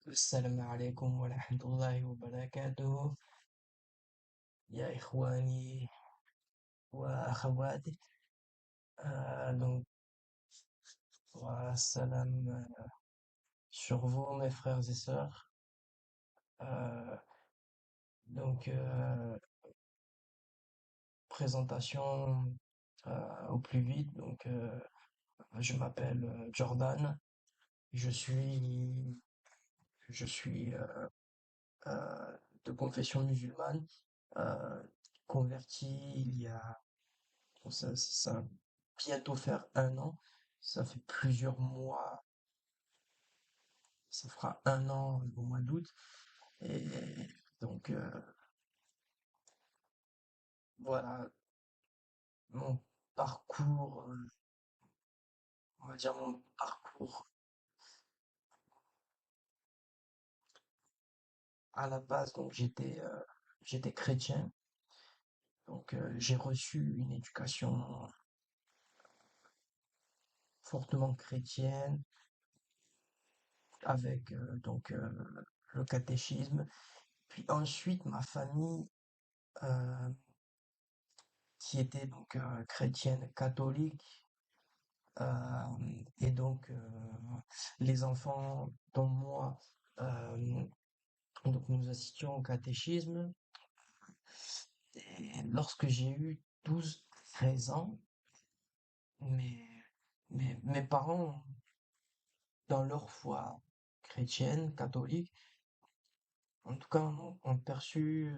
السلام عليكم ورحمة الله وبركاته يا إخواني وأخواتي. Donc voilà, salam sur vous mes frères et sœurs. Euh, donc présentation au plus vite. Je m'appelle Jordan. Je suis je suis de confession musulmane, euh, converti il y a ça va bientôt faire un an. Ça fait plusieurs mois. Ça fera un an au mois d'août. Et donc, voilà, mon parcours, on va dire mon parcours à la base. Donc, j'étais chrétien. Donc, j'ai reçu une éducation fortement chrétienne avec le catéchisme. Puis ensuite, ma famille, euh, qui était chrétienne catholique, et les enfants dont moi, euh, donc nous assistions au catéchisme. Et lorsque j'ai eu 12 13 ans, mes, mes parents, dans leur foi chrétienne, catholique, en tout cas, ont perçu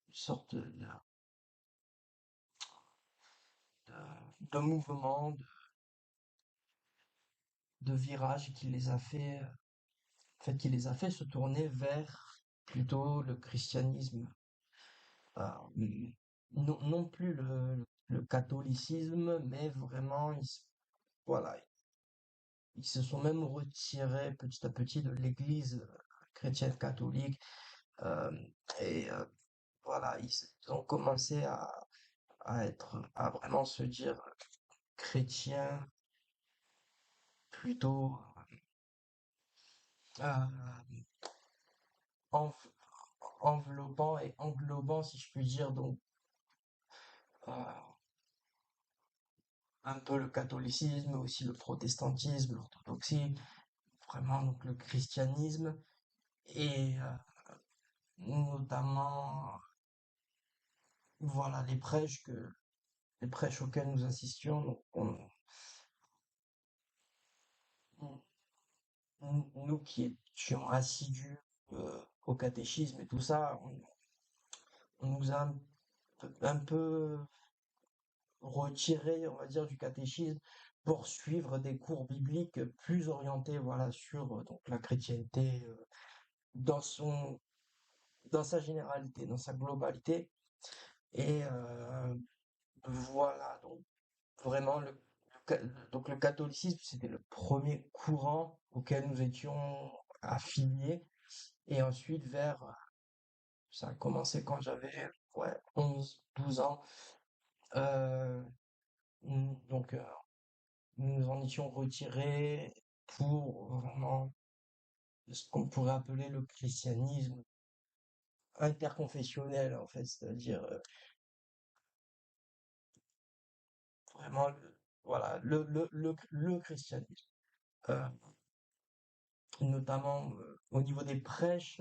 une sorte de mouvement, de virage qui les a fait, qui les a fait se tourner vers plutôt le christianisme. Non plus le catholicisme, mais vraiment, voilà, ils se sont même retirés petit à petit de l'Église chrétienne catholique. euh, et voilà, ils ont commencé à vraiment se dire chrétiens plutôt euh, env- enveloppant et englobant, si je puis dire, euh, un peu le catholicisme, mais aussi le protestantisme, l'orthodoxie, vraiment donc le christianisme. Et notamment, voilà, les prêches auxquels nous assistions. Nous qui étions assidus au catéchisme et tout ça, on nous a un peu retiré, on va dire, du catéchisme pour suivre des cours bibliques plus orientés, voilà, sur la chrétienté dans son, dans sa généralité, dans sa globalité. Et voilà, donc vraiment ca- le catholicisme, c'était le premier courant auquel nous étions affiliés. Et ensuite, ça a commencé quand j'avais, ouais, 11 12 ans. euh, donc, nous en étions retirés pour vraiment ce qu'on pourrait appeler le christianisme interconfessionnel, en fait, c'est-à-dire vraiment, voilà, le christianisme. Euh, Notamment au niveau des prêches,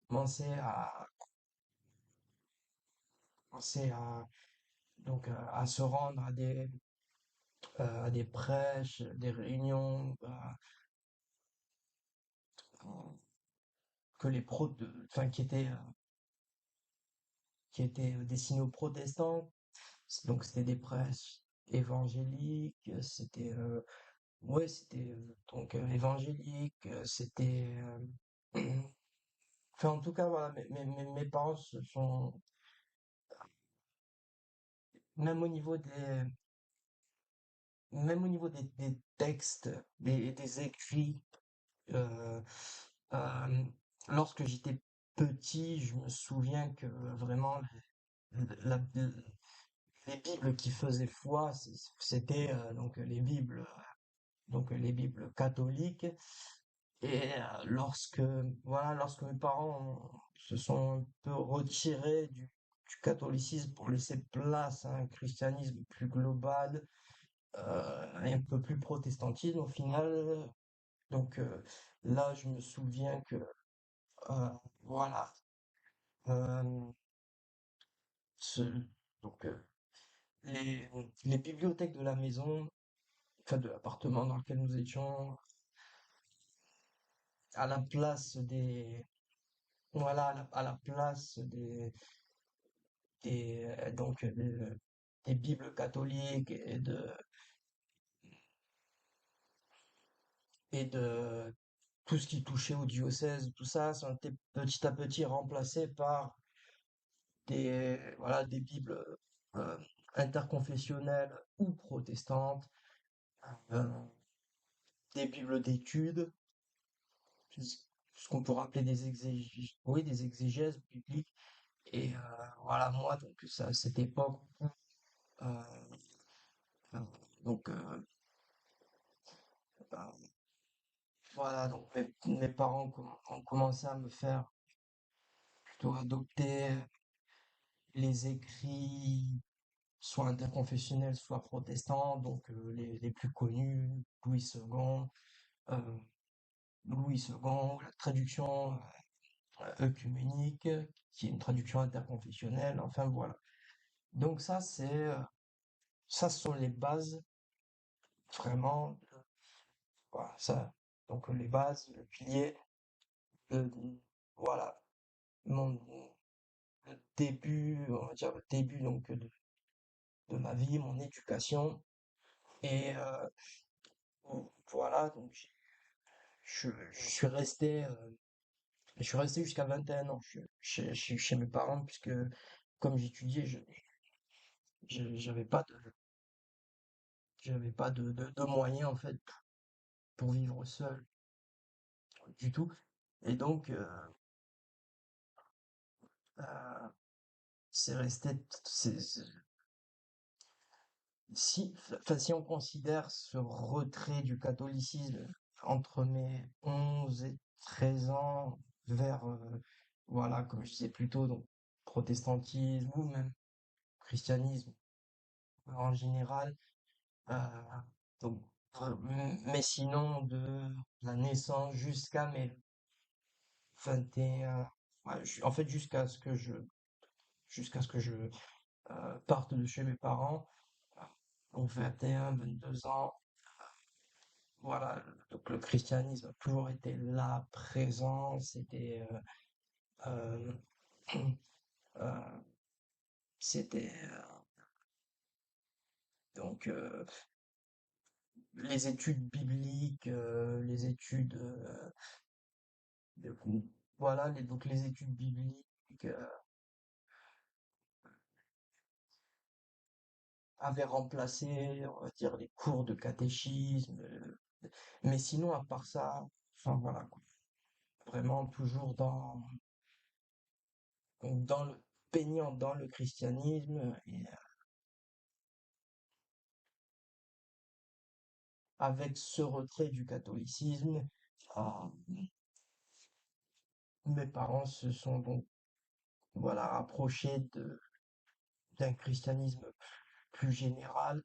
commencer à, commencer à se rendre à des prêches, des réunions, que les enfin, qui étaient destinés aux protestants. Donc c'était des prêches évangéliques, c'était évangélique, enfin en tout cas voilà, mes parents se sont, même au niveau des même au niveau des textes, des écrits, euh, euh, lorsque j'étais petit, je me souviens que vraiment la- les Bibles qui faisaient foi, c'était les Bibles catholiques. Et lorsque mes parents se sont un peu retirés du catholicisme pour laisser place à un christianisme plus global, et un peu plus protestantisme au final. Donc là, je me souviens que euh, voilà, euh, ce- donc les bibliothèques de la maison, enfin de l'appartement dans lequel nous étions, à la place des voilà, à la place des bibles catholiques et de tout ce qui touchait au diocèse, tout ça, ça a été petit à petit remplacé par des bibles euh, interconfessionnelles ou protestantes, euh, des bibles d'études, ce qu'on pourrait appeler des exégèses bibliques. Et voilà, moi, donc, ça, à cette époque, euh, euh, donc, bah, voilà, donc mes parents ont commencé à me faire plutôt adopter les écrits, soit interconfessionnels, soit protestants, donc les plus connus, Louis II, euh, la traduction œcuménique, qui est une traduction interconfessionnelle, enfin voilà. Donc ça, ce sont les bases, vraiment, voilà, ça, donc les bases, le pilier, le, voilà, mon le début, on va dire le début donc de ma vie, mon éducation, et voilà, donc je suis resté, jusqu'à 21 ans chez mes parents, puisque comme j'étudiais, je- j'avais pas de, j'avais pas de moyens en fait pour vivre seul du tout. Et donc, euh, c'est resté, si on considère ce retrait du catholicisme entre mes 11 et 13 ans vers, voilà, comme je disais plus tôt, donc protestantisme ou même christianisme en général, euh, donc, mais sinon de la naissance jusqu'à mes 21, ouais, en fait jusqu'à ce que je parte de chez mes parents, donc 21, 22 ans. Voilà, donc le christianisme a toujours été là, présent, euh, euh, c'était donc les études bibliques, les études, de- voilà, donc les études bibliques avaient remplacé, on va dire, les cours de catéchisme, mais sinon, à part ça, enfin voilà, quoi. Vraiment toujours dans le baignant dans le christianisme et avec ce retrait du catholicisme, euh, mes parents se sont donc voilà rapprochés d'un christianisme plus général,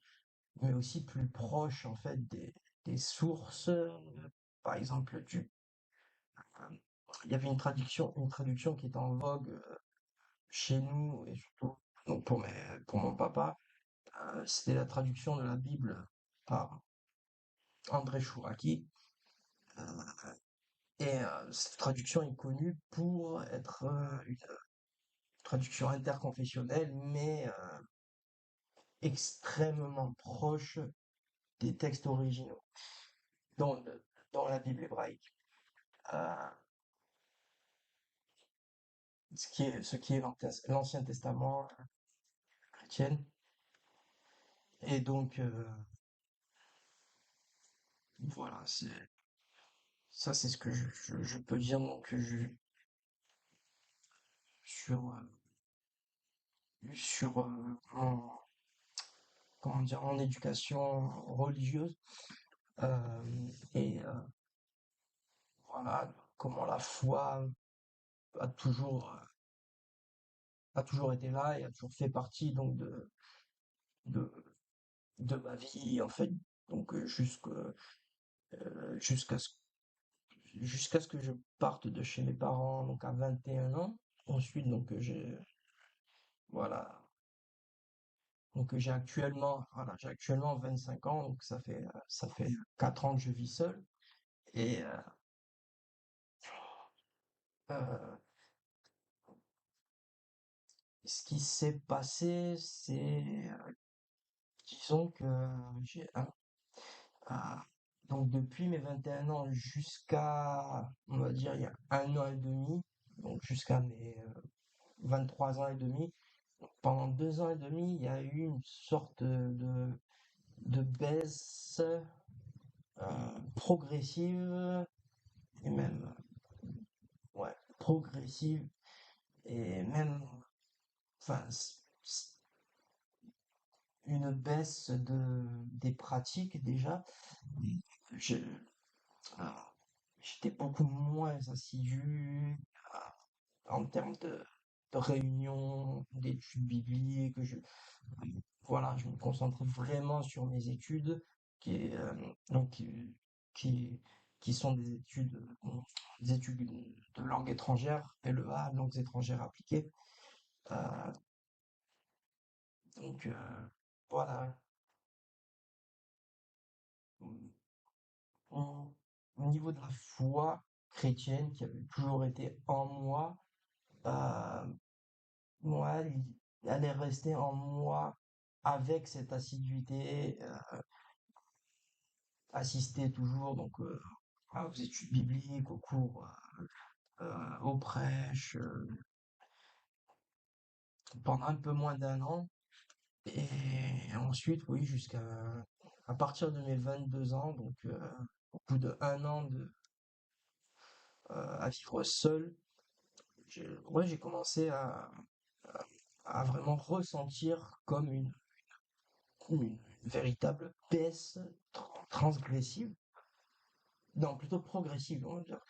mais aussi plus proche en fait des sources. Par exemple, il y avait une traduction qui était en vogue chez nous et surtout donc pour mon papa, c'était la traduction de la Bible par André Chouraki. Euh, et cette traduction est connue pour être une traduction interconfessionnelle, mais extrêmement proche des textes originaux dans, dans la Bible hébraïque. Euh, ce qui est l'Ancien Testament chrétien. Et donc, voilà, ça, c'est ce que je peux dire donc, sur, mon, comment dire, mon éducation religieuse. Et voilà, comment la foi a toujours, euh, a toujours été là et a toujours fait partie donc de, de ma vie en fait. Donc jusqu'à ce, jusqu'à ce que je parte de chez mes parents donc à 21 ans. Ensuite donc voilà, donc j'ai actuellement 25 ans, donc ça fait 4 ans que je vis seul. Et euh, ce qui s'est passé, c'est, disons que j'ai un- donc depuis mes 21 ans jusqu'à, on va dire, il y a 1 an et demi, donc jusqu'à mes 23 ans et demi, pendant 2 ans et demi, il y a eu une sorte de baisse progressive et même, ouais, progressive et même, enfin, une baisse des pratiques déjà. Je, ah, J'étais beaucoup moins assidu en termes de réunions, d'études bibliques. Voilà, je me concentre vraiment sur mes études, qui, est, donc, qui, qui sont des études de langue étrangère, LEA, langues étrangères appliquées. Euh, donc, voilà. Au au niveau de la foi chrétienne qui avait toujours été en moi, euh, moi, elle est restée en moi avec cette assiduité, assister toujours donc aux études bibliques, aux cours, aux prêches, pendant un peu moins d'1 an. Et ensuite, oui, jusqu'à à partir de mes 22 ans, donc au bout de 1 an à vivre seul, ouais, j'ai commencé à vraiment ressentir comme une véritable baisse transgressive, non, plutôt progressive, on va dire,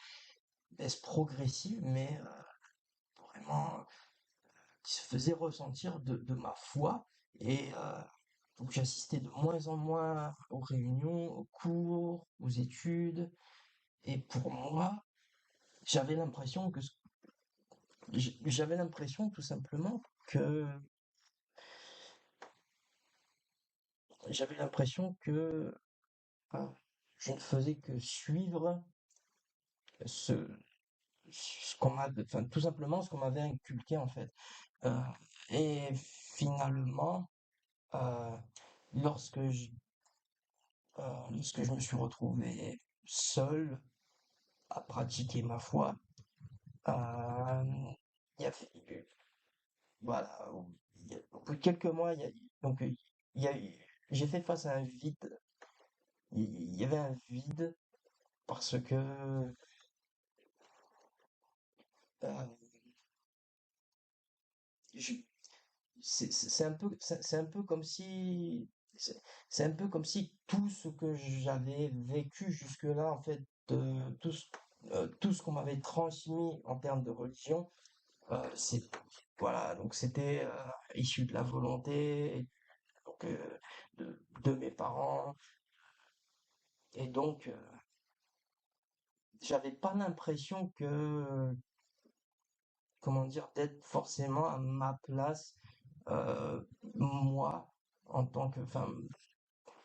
baisse progressive, mais vraiment qui se faisait ressentir de ma foi. Et donc j'assistais de moins en moins aux réunions, aux cours, aux études. Et pour moi, j'avais l'impression que j'avais l'impression tout simplement que j'avais l'impression que euh, je ne faisais que suivre ce, ce qu'on m'avait, enfin, tout simplement ce qu'on m'avait inculqué en fait. Euh, et finalement, euh, lorsque lorsque je me suis retrouvé seul à pratiquer ma foi, euh, il y a, voilà, au bout de quelques mois, donc il y a eu- j'ai fait face à un vide. Il y avait un vide parce que euh, je- c'est un peu comme si c'est un peu comme si tout ce que j'avais vécu jusque-là en fait tout ce qu'on m'avait transmis en termes de religion c'est voilà donc c'était issu de la volonté donc, de mes parents et donc j'avais pas l'impression que comment dire d'être forcément à ma place euh, moi en tant que enfin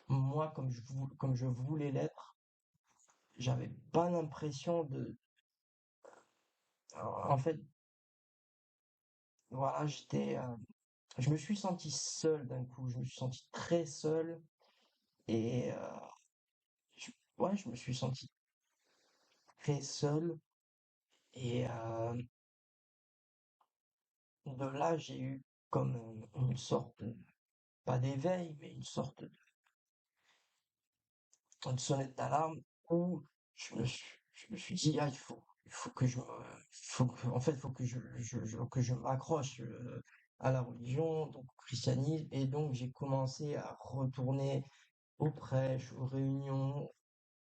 moi, comme je voulais l'être, j'avais pas l'impression en fait, voilà, je me suis senti seul d'un coup. Je me suis senti très seul et ouais, je me suis senti très seul et de là, j'ai eu comme une sorte, pas d'éveil, mais une sonnette d'alarme où je me suis dit, ah, il faut que en fait, il faut que que je m'accroche à la religion, donc au christianisme, et donc j'ai commencé à retourner aux prêches, aux réunions,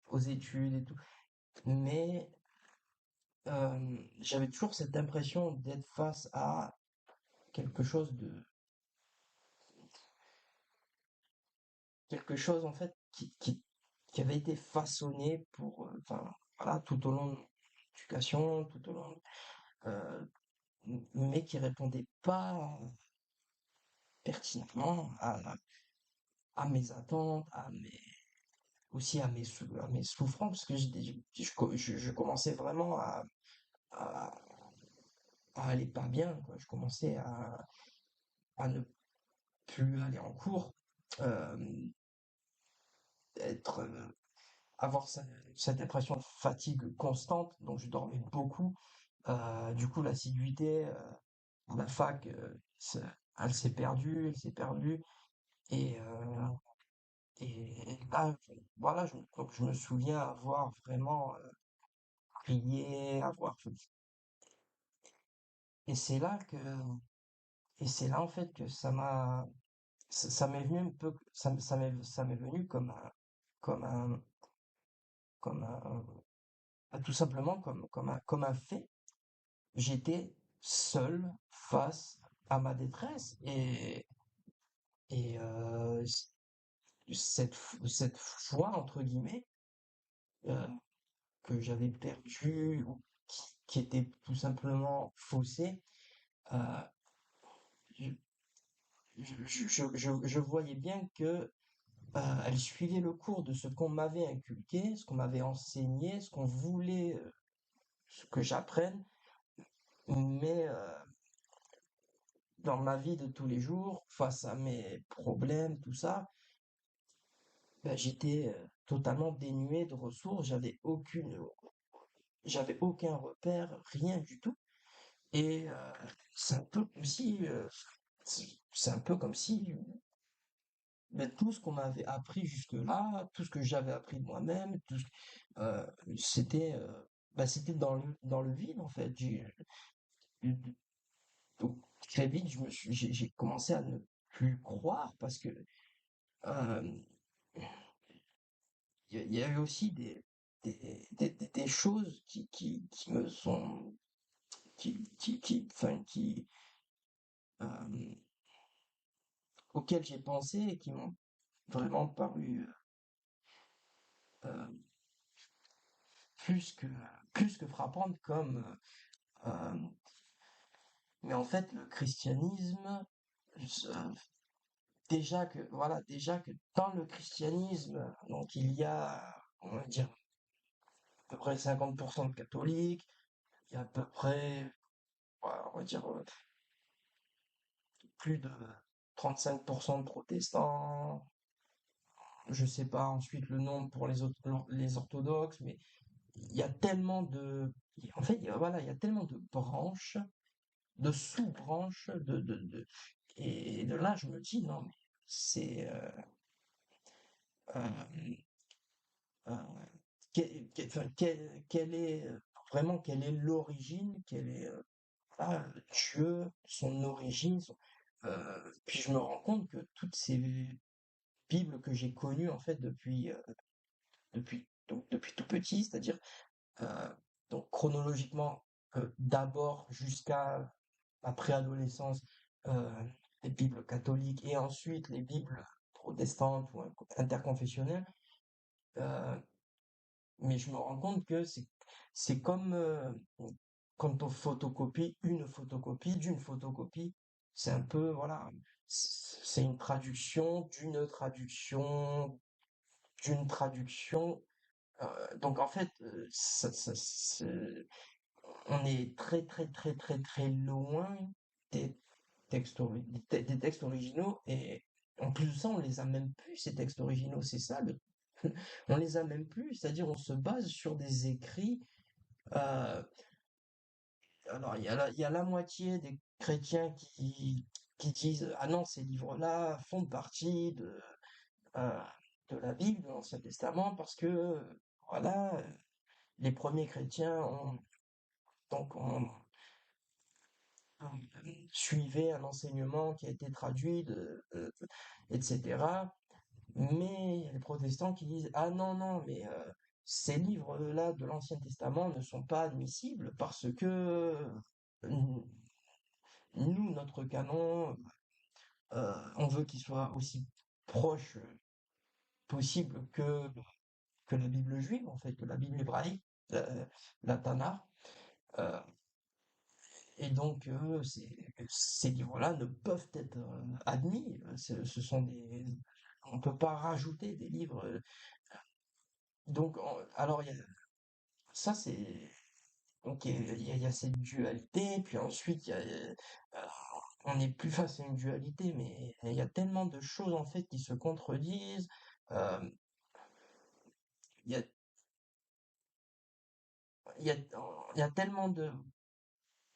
aux études et tout. Mais j'avais toujours cette impression d'être face à quelque chose de quelque chose en fait qui avait été façonné pour, enfin voilà, tout au long de mon éducation, tout au long, euh, mais qui répondait pas pertinemment à mes attentes, aussi à mes souffrances, parce que je commençais vraiment à, à aller pas bien, quoi. Je commençais à ne plus aller en cours, euh, être, avoir cette impression de fatigue constante, donc je dormais beaucoup. Du coup, l'assiduité à la fac, elle s'est perdue, et, euh, et là, voilà, donc je me souviens avoir vraiment prié, et c'est là que, et c'est là en fait que ça m'est venu un peu, ça m'est venu comme un, comme un, tout simplement comme un fait. J'étais seul face à ma détresse et cette foi entre guillemets euh, que j'avais perdue ou qui était tout simplement faussée, euh, je, je voyais bien que elle suivait le cours de ce qu'on m'avait inculqué, ce qu'on m'avait enseigné, ce qu'on voulait ce que j'apprenne, mais dans ma vie de tous les jours, face à mes problèmes, tout ça, ben, j'étais totalement dénué de ressources, j'avais aucun repère, rien du tout. Et c'est un peu comme si, c'est un peu comme si ben, tout ce qu'on m'avait appris jusque-là, tout ce que j'avais appris de moi-même, euh, c'était, c'était dans le vide en fait. Donc, très vite, j'ai commencé à ne plus croire parce que euh, il y a eu aussi des choses qui me sont, enfin, euh, auxquelles j'ai pensé et qui m'ont vraiment paru euh, plus que, plus que frappantes comme, euh, mais en fait, le christianisme, euh, déjà que dans le christianisme, donc il y a, on va dire, à peu près 50% de catholiques, il y a à peu près, ouais, on va dire, plus de 35% de protestants, je sais pas ensuite le nombre pour les orthodoxes, mais il y a tellement de, en fait, voilà, il y a tellement de branches, de sous-branches, et de là, je me dis, non, mais c'est, euh, euh, enfin, quelle est vraiment, quelle est l'origine, quelle est Dieu, son origine, puis je me rends compte que toutes ces Bibles que j'ai connues en fait depuis tout petit, c'est-à-dire euh, donc chronologiquement d'abord jusqu'à ma préadolescence, euh, les Bibles catholiques et ensuite les Bibles protestantes ou interconfessionnelles, euh, mais je me rends compte que c'est comme quand on photocopie une photocopie d'une photocopie, c'est un peu voilà, c'est une traduction d'une traduction d'une traduction. Donc en fait, on est très très très très très loin des des textes originaux et en plus de ça, on les a même plus ces textes originaux. C'est ça on les a même plus. C'est-à-dire on se base sur des écrits. euh, alors il y a la moitié des chrétiens qui disent ah non ces livres-là font partie euh, de la Bible, de l'Ancien Testament parce que voilà les premiers chrétiens ont suivaient un enseignement qui a été traduit, etc. Mais il y a les protestants qui disent ah non, non, mais ces livres-là de l'Ancien Testament ne sont pas admissibles parce que nous, notre canon, on veut qu'il soit aussi proche possible que la Bible juive, en fait, que la Bible hébraïque, la Tanakh. Euh, et donc, ces livres-là ne peuvent être admis. Ce sont on ne peut pas rajouter des livres. Donc, alors, ça, c'est. Donc, il y a cette dualité, puis ensuite, on n'est plus face à une dualité, mais il y a tellement de choses, en fait, qui se contredisent. Euh, Il y a, il y a, il y a tellement de,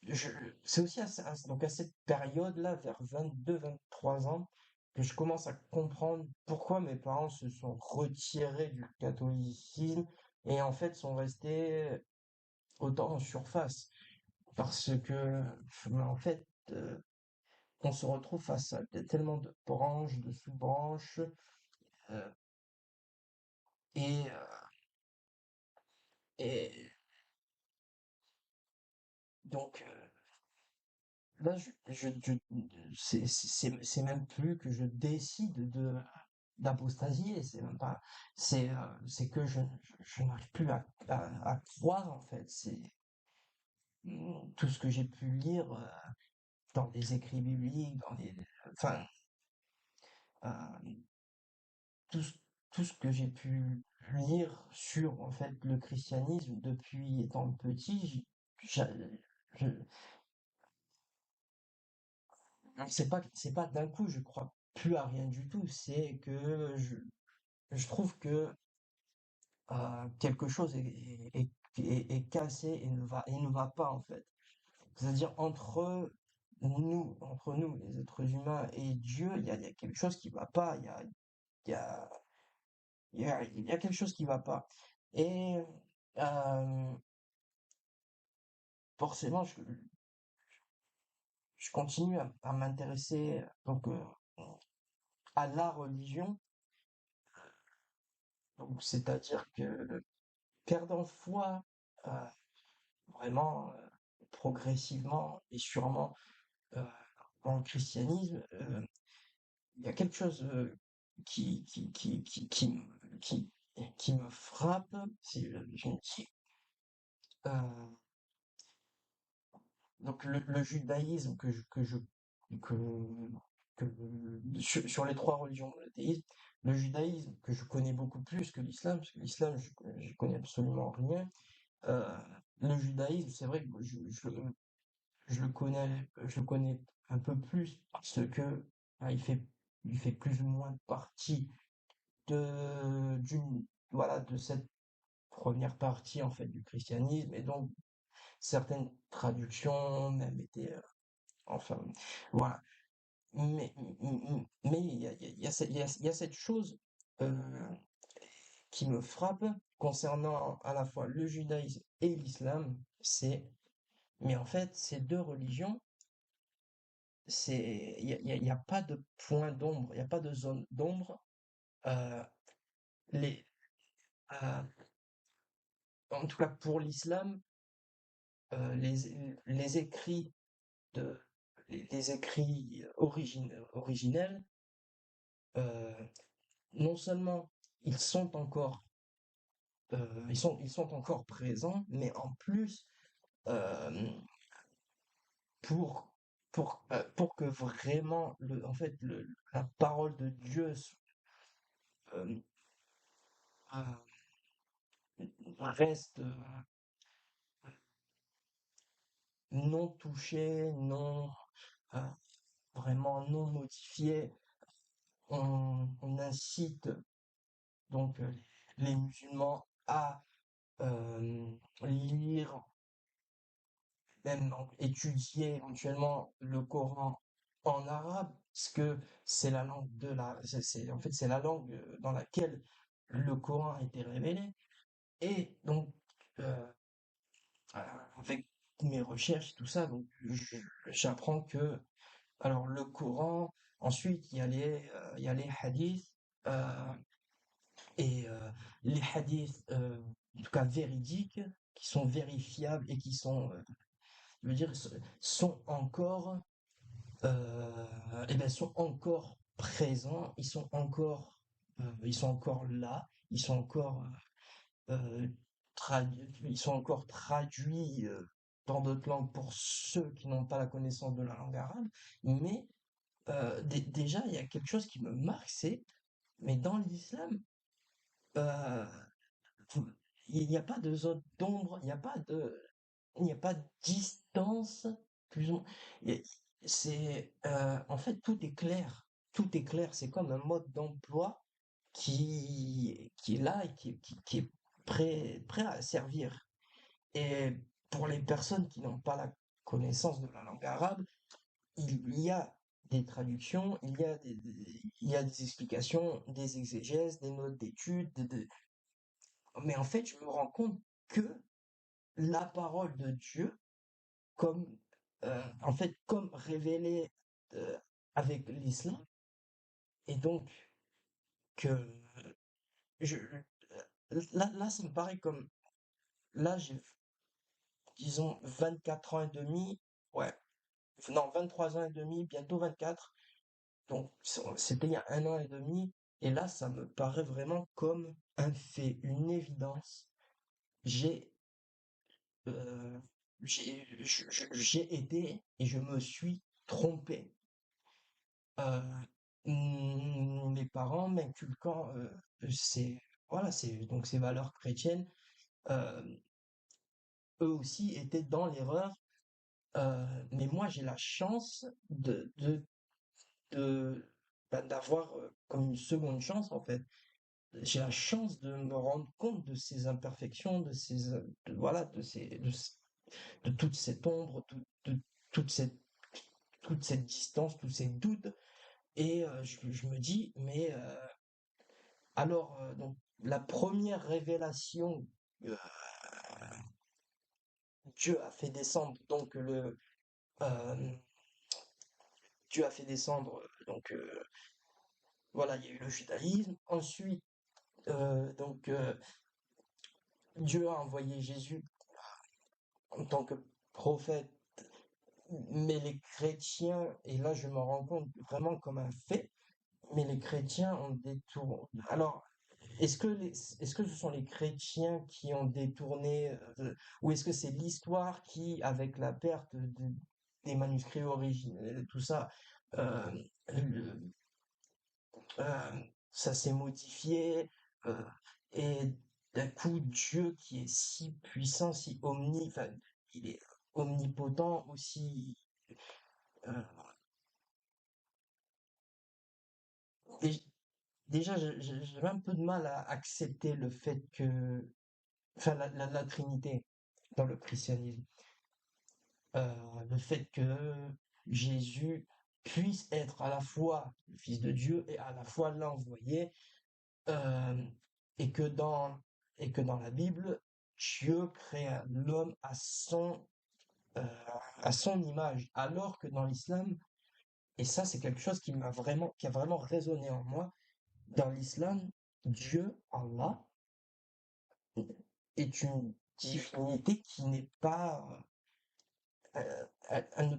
je c'est aussi donc à cette période-là, vers 22, 23 ans, que je commence à comprendre pourquoi mes parents se sont retirés du catholicisme et en fait sont restés autant en surface. Parce que, en fait, on se retrouve face à tellement de branches, de sous-branches, euh, et, et donc là, c'est même plus que je décide d'apostasier, c'est même pas, c'est que je n'arrive plus à croire en fait. C'est tout ce que j'ai pu lire dans les écrits bibliques, enfin, euh, tout, ce- tout ce que j'ai pu lire sur en fait le christianisme depuis étant petit, j'a- je, c'est pas d'un coup, je crois plus à rien du tout. C'est que je trouve que quelque chose est cassé et ne va pas en fait. C'est-à-dire entre nous, les êtres humains et Dieu, il y a quelque chose qui va pas. Il y a, il y a quelque chose qui va pas. Et euh, forcément, je continue à m'intéresser donc à la religion. Donc, c'est-à-dire que perdant foi euh, vraiment progressivement et sûrement euh, dans le christianisme, il y a quelque chose qui, qui, qui, qui, qui, me- qui, qui me frappe. C'est, je me dis, euh, donc le judaïsme que, que sur les trois religions monothéistes, le judaïsme que je connais beaucoup plus que l'islam, parce que l'islam, je connais absolument rien. Euh, le judaïsme, c'est vrai que je le connais un peu plus parce que il fait plus ou moins partie voilà, de cette première partie, en fait, du christianisme. Et donc, certaines traductions même étaient, enfin, voilà. Mais il y a cette chose, euh, qui me frappe concernant à la fois le judaïsme et l'islam, mais en fait, ces deux religions, il y a pas de point d'ombre, il n'y a pas de zone d'ombre. Euh, les, euh, En tout cas, pour l'islam, les écrits de, les écrits originels, euh, non seulement ils sont encore, ils sont encore présents, mais en plus, euh, pour, pour que vraiment, en fait, la parole de Dieu euh, reste non touchée, non, euh, vraiment non modifiée, on incite donc les musulmans à lire, même donc, étudier éventuellement le Coran en arabe, parce que c'est la langue en fait c'est la langue dans laquelle le Coran a été révélé. Et donc euh, avec mes recherches tout ça, donc j'apprends que alors le Coran, ensuite il y a les hadiths. euh, Et les hadiths en tout cas véridiques, qui sont vérifiables et qui sont, je veux dire, sont encore, eh ben, sont encore présents, ils sont encore là, euh, ils sont encore traduits dans d'autres langues pour ceux qui n'ont pas la connaissance de la langue arabe. Mais déjà, il y a quelque chose qui me marque, mais dans l'islam, euh, il n'y a pas de zone d'ombre, il n'y a pas de distance, plus ou moins. Et en fait, tout est clair. Tout est clair. C'est comme un mode d'emploi qui est là et qui est prêt à servir. Et pour les personnes qui n'ont pas la connaissance de la langue arabe, il y a des traductions, il y a des explications, des exégèses, des notes d'études, mais en fait, je me rends compte que la parole de Dieu, comme, en fait, comme révélée avec l'islam, et donc que là, ça me paraît comme, là, j'ai, disons, 24 ans et demi, ouais, non, 23 ans et demi, bientôt 24. Donc, c'était il y a un an et demi, et là, ça me paraît vraiment comme un fait, une évidence. J'ai euh, j'ai été et je me suis trompé. Euh, Mes parents m'inculquant voilà, donc ces valeurs chrétiennes, euh, eux aussi étaient dans l'erreur, mais moi j'ai la chance de d'avoir comme une seconde chance en fait. J'ai la chance de me rendre compte de ces imperfections, voilà, de toute cette ombre, de toute toute cette distance, tous ces doutes. Et je me dis, mais alors, donc, la première révélation, euh, Dieu a fait descendre, euh, Dieu a fait descendre, voilà, il y a eu le judaïsme. Ensuite, donc, Dieu a envoyé Jésus en tant que prophète, mais les chrétiens, et là je me rends compte vraiment comme un fait, mais les chrétiens ont détourné. Alors, est-ce que ce sont les chrétiens qui ont détourné, ou est-ce que c'est l'histoire qui, avec la perte des manuscrits originels, tout ça, euh, le- euh, ça s'est modifié, euh, et d'un coup, Dieu qui est si puissant, enfin, il est omnipotent aussi. euh, dé- Déjà, j'avais un peu de mal à accepter le fait que, enfin, la Trinité dans le christianisme. Le fait que Jésus puisse être à la fois le Fils de Dieu et à la fois l'envoyé, euh, et que dans, et que dans la Bible, Dieu crée l'homme euh, à son image, alors que dans l'islam, et ça c'est quelque chose qui a vraiment résonné en moi, dans l'islam, Dieu, Allah, est une divinité qui n'est pas, elle ne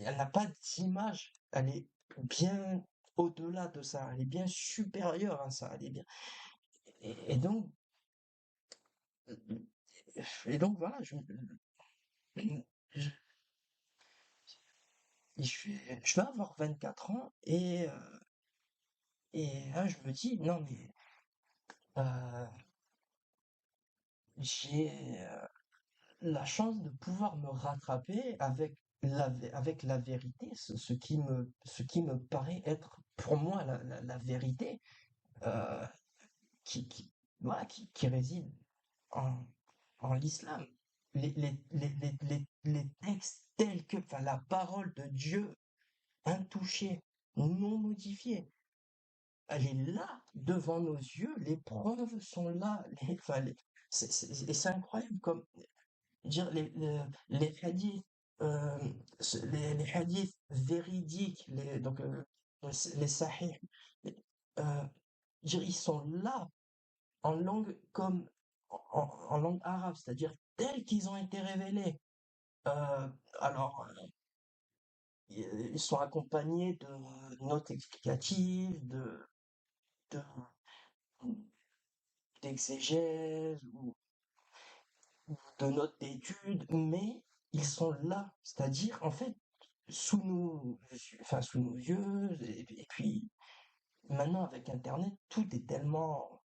elle n'a pas d'image, elle est bien au-delà de ça, elle est bien supérieure à ça, elle est bien. Et donc, voilà, je, je vais avoir 24 ans et là, je me dis, non, mais euh, j'ai la chance de pouvoir me rattraper avec avec la vérité, ce qui me paraît être pour moi la vérité, euh, qui, voilà, qui réside en, en l'islam. Les textes tels que, enfin, la parole de Dieu, intouchée, non modifiée, elle est là, devant nos yeux, les preuves sont là, enfin, et c'est incroyable comme, dire, les hadiths, euh, les hadiths véridiques, les sahih, les- euh, dire, ils sont là, en langue comme en langue arabe, c'est-à-dire tels qu'ils ont été révélés. Euh, alors, ils sont accompagnés de notes explicatives, de- d'exégèse ou de notes d'études, mais ils sont là, c'est-à-dire en fait sous nos yeux, et puis maintenant avec Internet, tout est tellement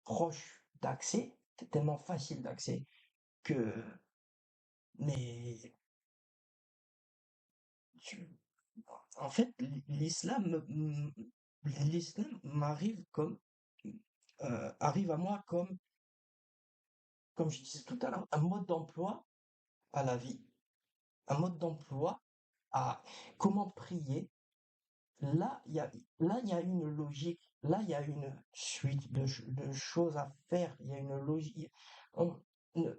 proche d'accès, c'est tellement facile d'accès que, mais tu- en fait, l'islam m'arrive comme, arrive à moi comme je disais tout à l'heure, un mode d'emploi à la vie, un mode d'emploi à comment prier. Là, il y a une logique, là, il y a une suite de choses à faire, il y a une logique. On ne,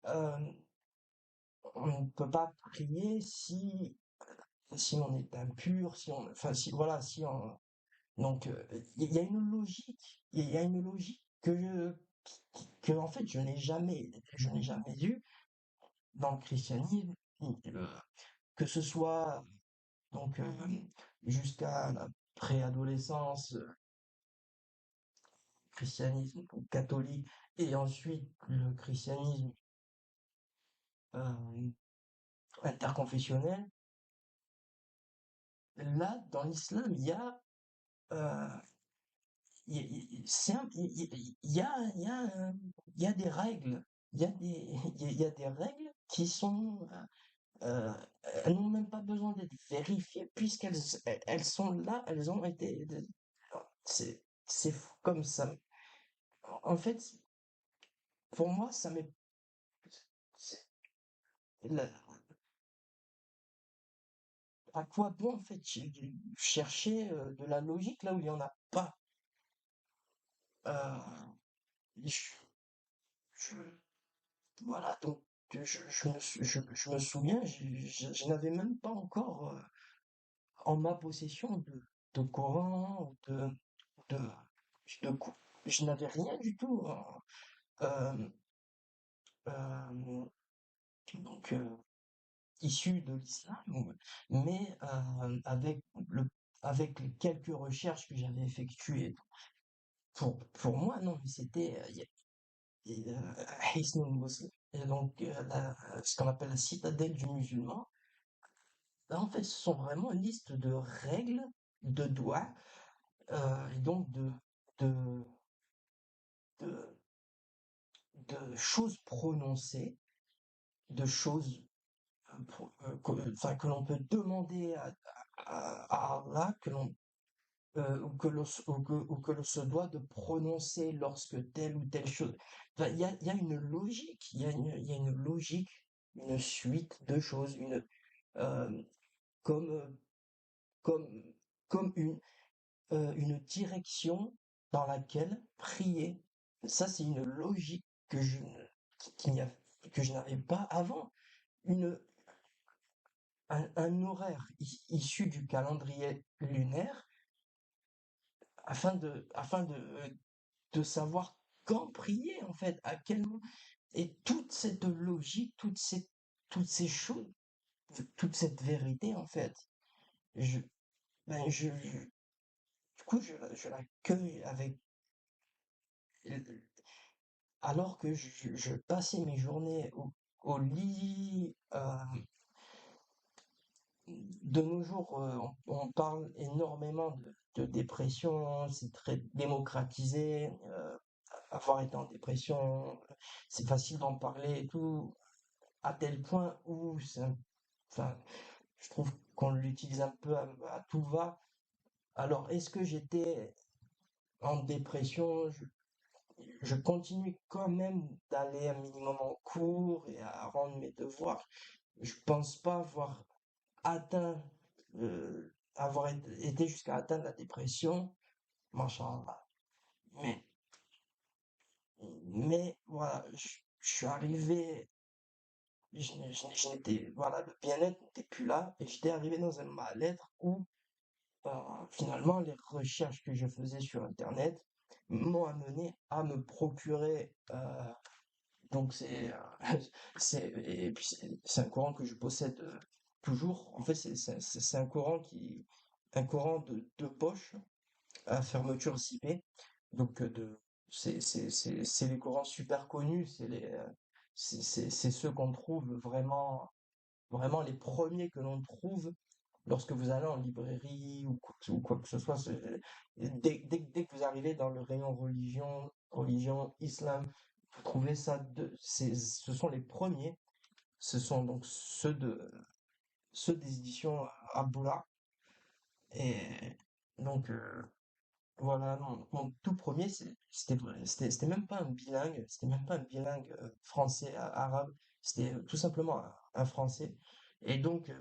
euh, on ne peut pas prier si on est impur, enfin, si, voilà, si on, donc, il y a une logique, il y a une logique que en fait, je n'ai jamais vue dans le christianisme, euh, que ce soit donc jusqu'à la préadolescence, christianisme donc catholique, et ensuite le christianisme euh, interconfessionnel. Là, dans l'islam, euh, il y a des règles, il y a des règles qui sont, euh, elles n'ont même pas besoin d'être vérifiées elles sont là, elles ont été, c'est fou comme ça. En fait, pour moi, ça m'est, c'est- la- à quoi bon en fait chercher de la logique là où il y en a pas. Euh, je, je- voilà, donc je me souviens, je n'avais même pas encore en ma possession de Coran, de, de cou- je n'avais rien du tout, hein. Euh, euh, donc, issu de l'islam, mais avec les quelques recherches que j'avais effectuées. Pour moi, non, mais c'était Hisnul Muslim, et donc ce qu'on appelle la citadelle du musulman. Là, en fait, ce sont vraiment une liste de règles, de doigts, et donc de, de, de choses prononcées, de choses enfin, que l'on peut demander à Allah, ou que l'on se doit de prononcer lorsque telle ou telle chose. Enfin, il y a une logique, il y a une logique, une suite de choses, euh, comme, euh, comme, comme une direction dans laquelle prier. Ça, c'est une logique qu'il n'y a, que je n'avais pas avant. Une, un horaire issu du calendrier lunaire de savoir quand prier, en fait, à quel moment. Et toute cette logique, toutes ces choses, toute cette vérité, en fait, je, du coup, je l'accueille avec, alors que je passais mes journées au lit, de nos jours, on parle énormément de dépression, c'est très démocratisé, avoir été en dépression, c'est facile d'en parler et tout, à tel point où enfin, je trouve qu'on l'utilise un peu à tout va. Alors, est-ce que j'étais en dépression? Je continue quand même d'aller un minimum en cours et à rendre mes devoirs. Je pense pas atteint, été jusqu'à atteindre la dépression, machallah. Mais, mais voilà, je suis arrivé, voilà, le bien-être n'était plus là, et j'étais arrivé dans un mal-être où, finalement, les recherches que je faisais sur Internet, m'ont amené à me procurer, donc et puis c'est un Coran que je possède toujours. En fait, c'est un Coran de poche à fermeture zippée. Donc c'est les Corans super connus, c'est ceux qu'on trouve vraiment les premiers que l'on trouve lorsque vous allez en librairie ou quoi que ce soit. Dès que vous arrivez dans le rayon religion, islam, vous trouvez ça ce sont les premiers. Ce sont donc ceux des éditions Aboula. Et donc, voilà, mon tout premier, c'était même pas un bilingue, c'était même pas un bilingue français, arabe, c'était tout simplement un français. Et donc,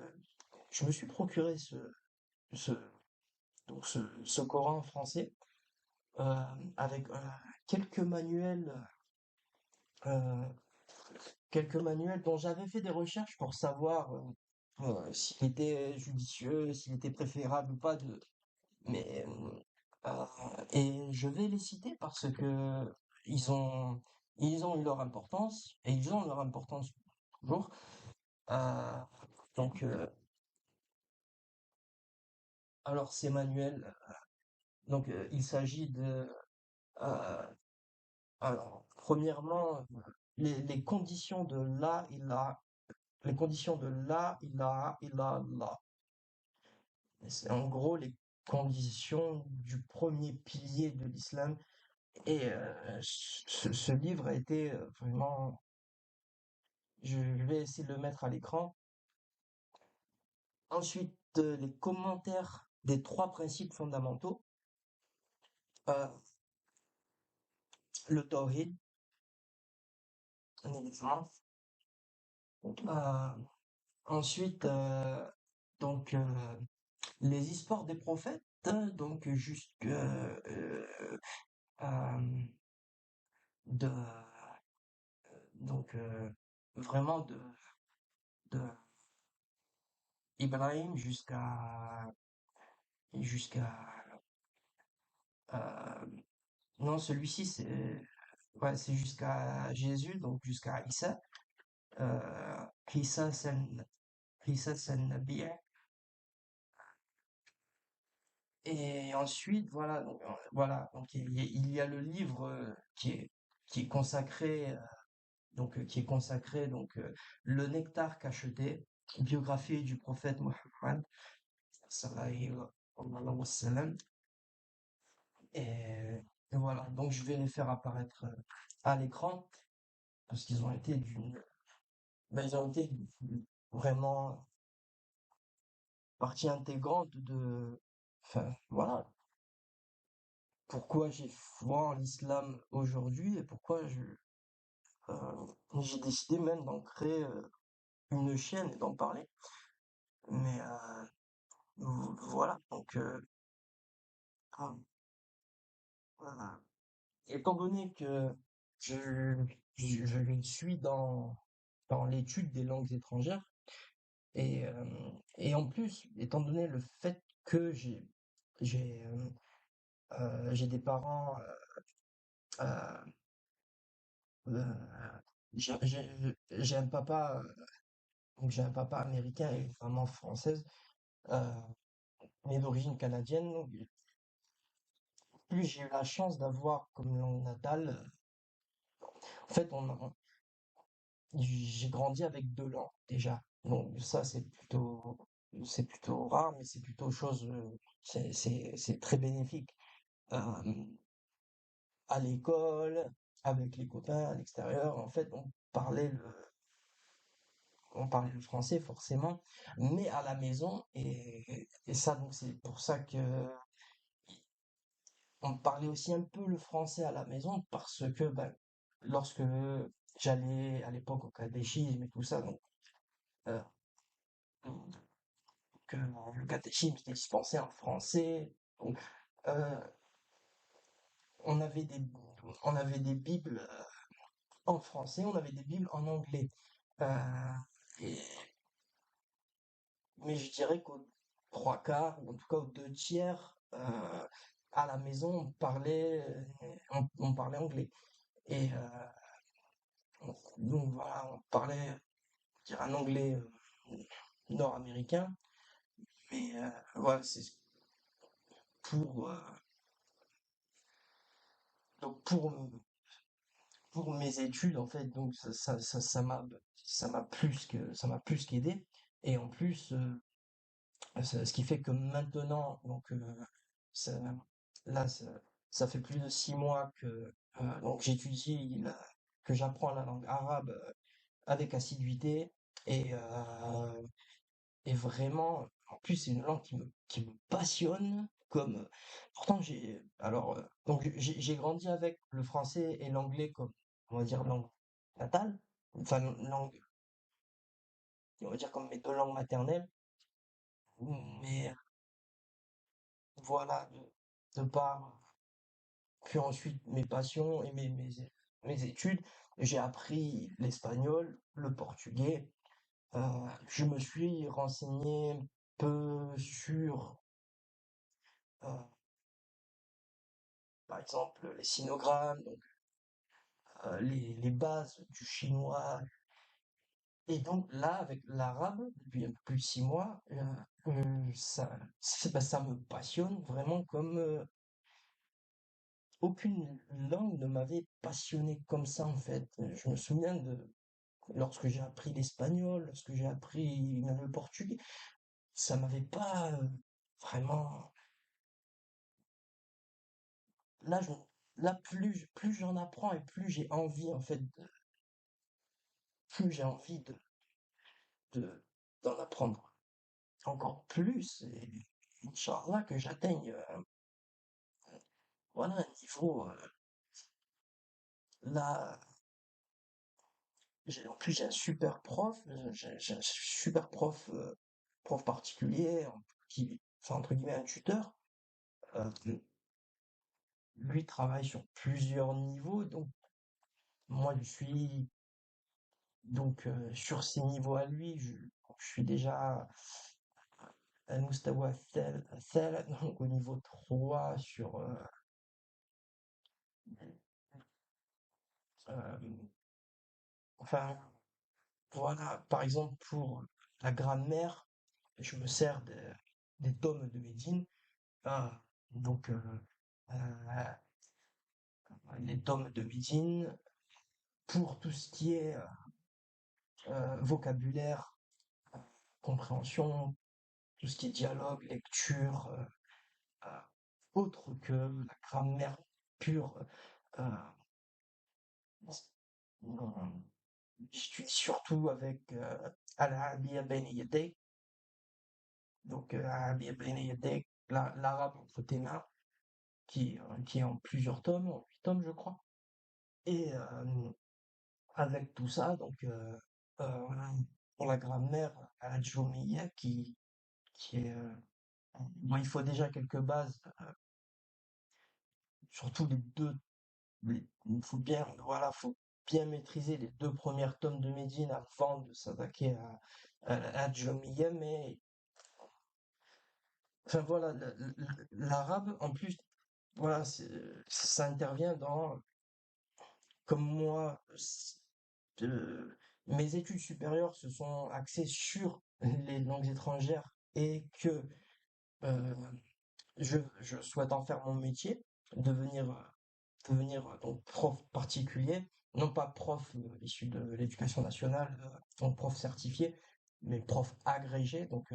je me suis procuré ce, ce Coran français euh, avec quelques manuels, euh, quelques manuels dont j'avais fait des recherches pour savoir s'il était judicieux, s'il était préférable ou pas mais et je vais les citer parce que ils ont ils ont eu leur importance et ils ont leur importance toujours. Euh, donc alors ces manuels, donc il s'agit de euh, alors premièrement les conditions de les conditions de la. C'est en gros les conditions du premier pilier de l'islam. Et ce livre a été vraiment. Je vais essayer de le mettre à l'écran. Ensuite, les commentaires des trois principes fondamentaux. Euh, le tawhid, un élément. Euh, ensuite, donc, les histoires des prophètes, hein, donc jusque euh, de donc vraiment de Ibrahim jusqu'à euh, non, celui-ci c'est ouais, c'est jusqu'à Jésus, donc jusqu'à Isa. Isa sen Isa sen Nabi. Et ensuite, voilà, donc il y a le livre qui est consacré, qui est consacré, Le Nectar cacheté, biographie du prophète Mohammed, sallallahu alayhi wa sallam. Et voilà, donc je vais les faire apparaître à l'écran parce qu'ils ont été ils ont été vraiment partie intégrante enfin, voilà, pourquoi j'ai foi en l'islam aujourd'hui et pourquoi j'ai décidé même d'en créer une chaîne et d'en parler. Mais voilà, donc ah, voilà. Étant donné que je, je suis dans l'étude des langues étrangères, et, euh, et en plus, étant donné le fait que j'ai j'ai des parents, euh, euh, j'ai un papa, donc j'ai un papa américain et une maman française, euh, mais d'origine canadienne. Donc, plus j'ai eu la chance d'avoir comme langue natale, en fait, j'ai grandi avec deux langues déjà. Donc ça, c'est plutôt rare, mais c'est plutôt chose, c'est très bénéfique. Euh, à l'école, avec les copains, à l'extérieur, en fait, on parlait le français forcément, mais à la maison, et ça, donc c'est pour ça que on parlait aussi un peu le français à la maison, parce que ben, lorsque j'allais à l'époque au catéchisme et tout ça, euh, que le catéchisme était dispensé en français, donc euh, on avait des, on avait des Bibles en français, on avait des Bibles en anglais. Euh, et- mais je dirais qu'aux trois quarts, ou en tout cas aux deux tiers, à la maison, on parlait anglais. Et donc voilà, on parlait, je dirais, un anglais nord-américain. Mais voilà, c'est pour donc pour mes études en fait, donc ça m'a plus qu'aidé. Et en plus, ce qui fait que maintenant, donc ça, là, ça fait plus de 6 mois que donc que j'apprends la langue arabe avec assiduité et et vraiment, en plus, c'est une langue qui me passionne. Comme pourtant donc j'ai grandi avec le français et l'anglais comme on va dire langue natale, enfin langue, on va dire comme mes deux langues maternelles. Mais voilà, de par puis ensuite mes passions et mes études, j'ai appris l'espagnol, le portugais. Je me suis renseigné un peu sur, euh, par exemple, les sinogrammes, donc les bases du chinois. Et donc là, avec l'arabe, depuis un peu plus de 6 mois, ça me passionne vraiment comme aucune langue ne m'avait passionné comme ça en fait. Je me souviens de lorsque j'ai appris l'espagnol, lorsque j'ai appris même le portugais, ça m'avait pas vraiment. Là, je, là plus j'en apprends et plus j'ai envie en fait, plus j'ai envie de d'en apprendre encore plus. Et Inch'Allah que j'atteigne voilà un niveau là. En plus j'ai un super prof, j'ai un super prof particulier enfin entre guillemets un tuteur. Euh, Lui travaille sur plusieurs niveaux, donc moi je suis donc sur ces niveaux à lui, je suis déjà à Mustawa Thal, donc au niveau 3 sur euh, enfin voilà, par exemple pour la grammaire, je me sers des tomes de Médine, ah, donc euh, les tomes de Médine pour tout ce qui est vocabulaire, compréhension, tout ce qui est dialogue, lecture, euh, autre que la grammaire pure. Euh, non, j'utilise surtout avec Al-Arabiya Bayna Yaday, donc Arabiya Bayna Yaday, l'arabe entre tes mains, qui est en plusieurs tomes, en 8 tomes je crois. Et avec tout ça, donc euh, pour la grammaire, Al-Jumiyya qui est bon, il faut déjà quelques bases, surtout les deux. Il faut bien, voilà, faut bien maîtriser les 2 premières tomes de Médine avant de s'attaquer à Djamiyya, mais enfin voilà, l'arabe, en plus, voilà, ça intervient dans, comme moi, mes études supérieures se sont axées sur les langues étrangères et que euh, je souhaite en faire mon métier, devenir donc prof particulier, non pas prof issu de l'éducation nationale, donc prof certifié, mais prof agrégé. Donc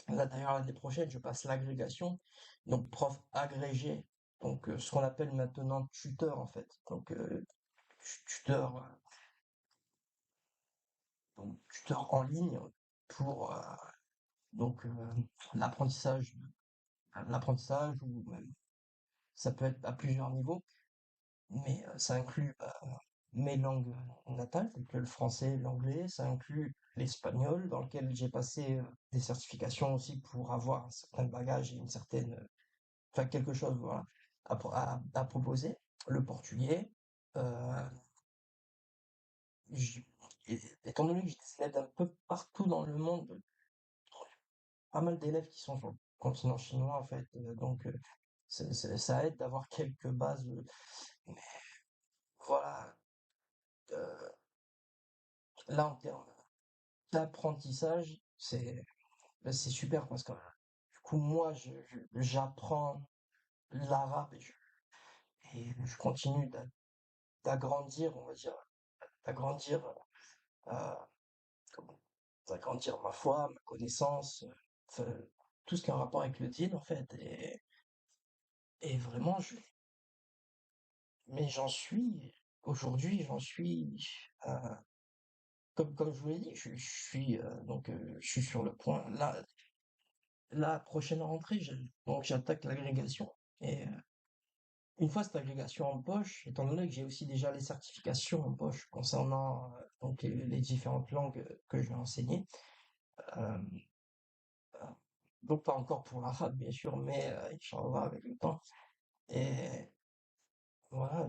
là d'ailleurs l'année prochaine, je passe l'agrégation, donc prof agrégé, donc ce qu'on appelle maintenant tuteur en fait. Donc tuteur, donc tuteur en ligne pour donc l'apprentissage, l'apprentissage ou même ça peut être à plusieurs niveaux. Mais ça inclut mes langues natales, telles que le français, l'anglais, ça inclut l'espagnol, dans lequel j'ai passé des certifications aussi pour avoir un certain bagage et une certaine, enfin quelque chose voilà, à proposer. Le portugais, euh, j- étant donné que j'ai des élèves un peu partout dans le monde, pas mal d'élèves qui sont sur le continent chinois en fait, donc ça aide d'avoir quelques bases. Mais voilà, euh, là en termes d'apprentissage, c'est super parce que du coup moi j'apprends l'arabe et je continue d'agrandir, on va dire, d'agrandir, euh, comment- d'agrandir ma foi, ma connaissance, enfin, tout ce qui a un rapport avec le dîn en fait. Et vraiment, mais aujourd'hui, euh, comme je vous l'ai dit, je suis sur le point, là, la prochaine rentrée, donc j'attaque l'agrégation. Et une fois cette agrégation en poche, étant donné que j'ai aussi déjà les certifications en poche concernant donc les différentes langues que je vais enseigner, euh, euh, donc pas encore pour l'arabe bien sûr, mais Inch'Allah avec le temps. Et voilà,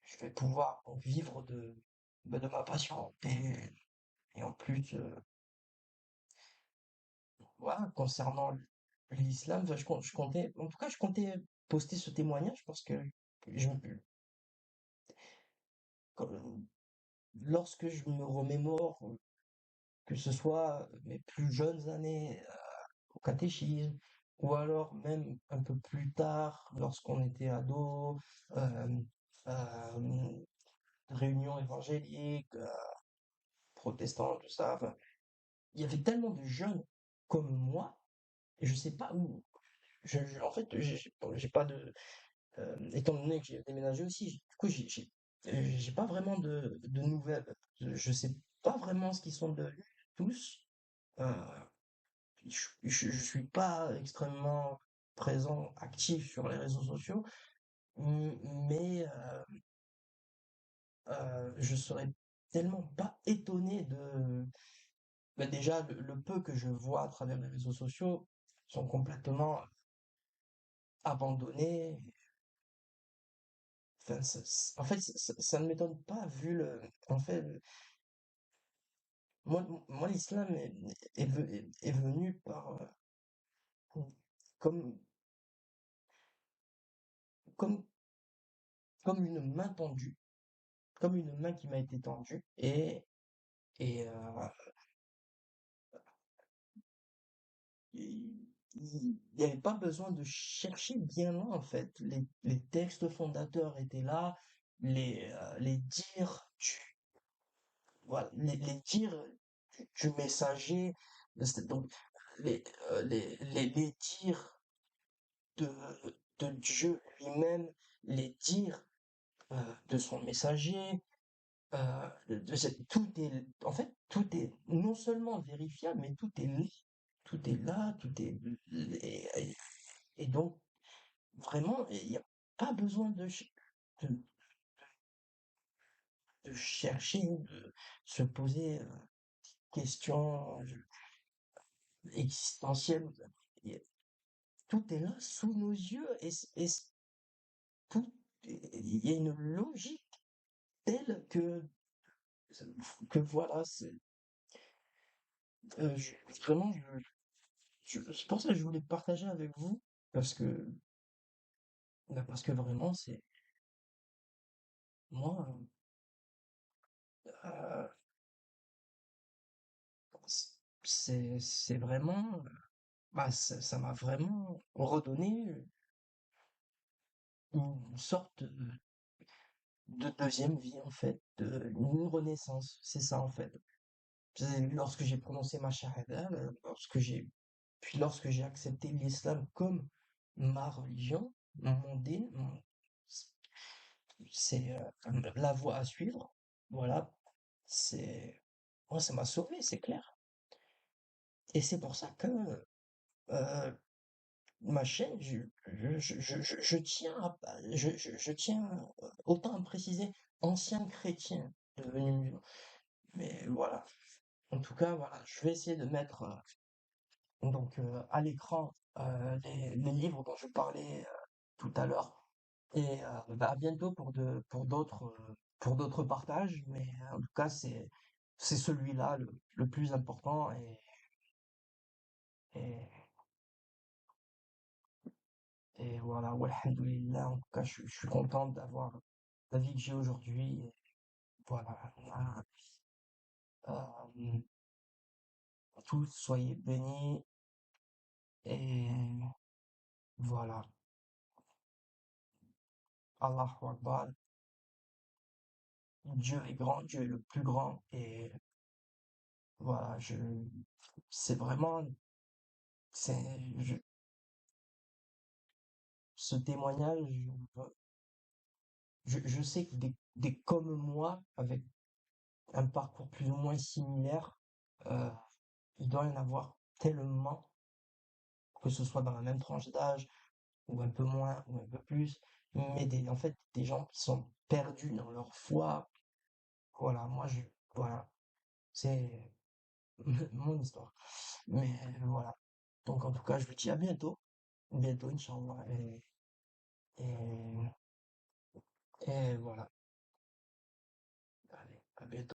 je vais pouvoir donc vivre de ma passion. Et en plus, voilà, concernant l'islam, enfin, je comptais, en tout cas, je comptais poster ce témoignage parce que je, comme- lorsque je me remémore, que ce soit mes plus jeunes années au catéchisme, ou alors même un peu plus tard, lorsqu'on était ado, euh, euh, réunions évangéliques, protestants, tout ça, enfin, il y avait tellement de jeunes comme moi, et je sais pas où. En fait, j'ai pas de. Étant donné que j'ai déménagé aussi, du coup, j'ai pas vraiment de nouvelles. Je sais pas vraiment ce qu'ils sont devenus tous. Euh, je suis pas extrêmement présent, actif sur les réseaux sociaux, mais je serais tellement pas étonné de. Bah, déjà, le peu que je vois à travers les réseaux sociaux sont complètement abandonnés. Enfin, en fait, ça ne m'étonne pas vu en fait, moi l'islam est venu comme, comme, comme une main tendue, comme une main qui m'a été tendue et il n'y avait pas besoin de chercher bien loin en fait. Les textes fondateurs étaient là, les dires voilà, les dires du messager, donc les, les dires de, de Dieu lui-même, les dires de son messager, tout est, en fait, tout est non seulement vérifiable, mais tout est là, et donc vraiment, il n'y a pas besoin de, de chercher, de se poser questions existentielles. Tout est là sous nos yeux tout, il y a une logique telle que voilà, vraiment, c'est pour ça que je voulais partager avec vous, parce que, parce que vraiment, moi, euh, c'est vraiment, bah, ça m'a vraiment redonné une sorte de deuxième vie, en fait, une renaissance. C'est ça, en fait. Lorsque j'ai prononcé ma shahada, puis lorsque j'ai accepté l'islam comme ma religion, mon din, c'est la voie à suivre. Voilà, c'est, moi, ça m'a sauvé, c'est clair. Et c'est pour ça que euh, ma chaîne, je tiens je tiens autant à préciser ancien chrétien devenu musulman. Mais voilà. En tout cas, voilà, je vais essayer de mettre à l'écran les livres dont je parlais tout à l'heure. Et bah, à bientôt pour d'autres partages. Mais en tout cas, c'est celui-là le plus important et Et voilà, ouais, alhamdoulilah, en tout cas, je suis content d'avoir la vie que j'ai aujourd'hui. Et voilà, euh, tous soyez bénis et voilà, Allahu Akbar, Dieu est grand, Dieu est le plus grand et voilà, c'est vraiment, je- ce témoignage, je sais que des comme moi, avec un parcours plus ou moins similaire, euh, il doit y en avoir tellement, que ce soit dans la même tranche d'âge, ou un peu moins, ou un peu plus, mais en fait, des gens qui sont perdus dans leur foi. Voilà, voilà, c'est mon histoire. Mais voilà. Donc, en tout cas, je vous dis à bientôt, Inch'Allah, et, et voilà. Allez, à bientôt.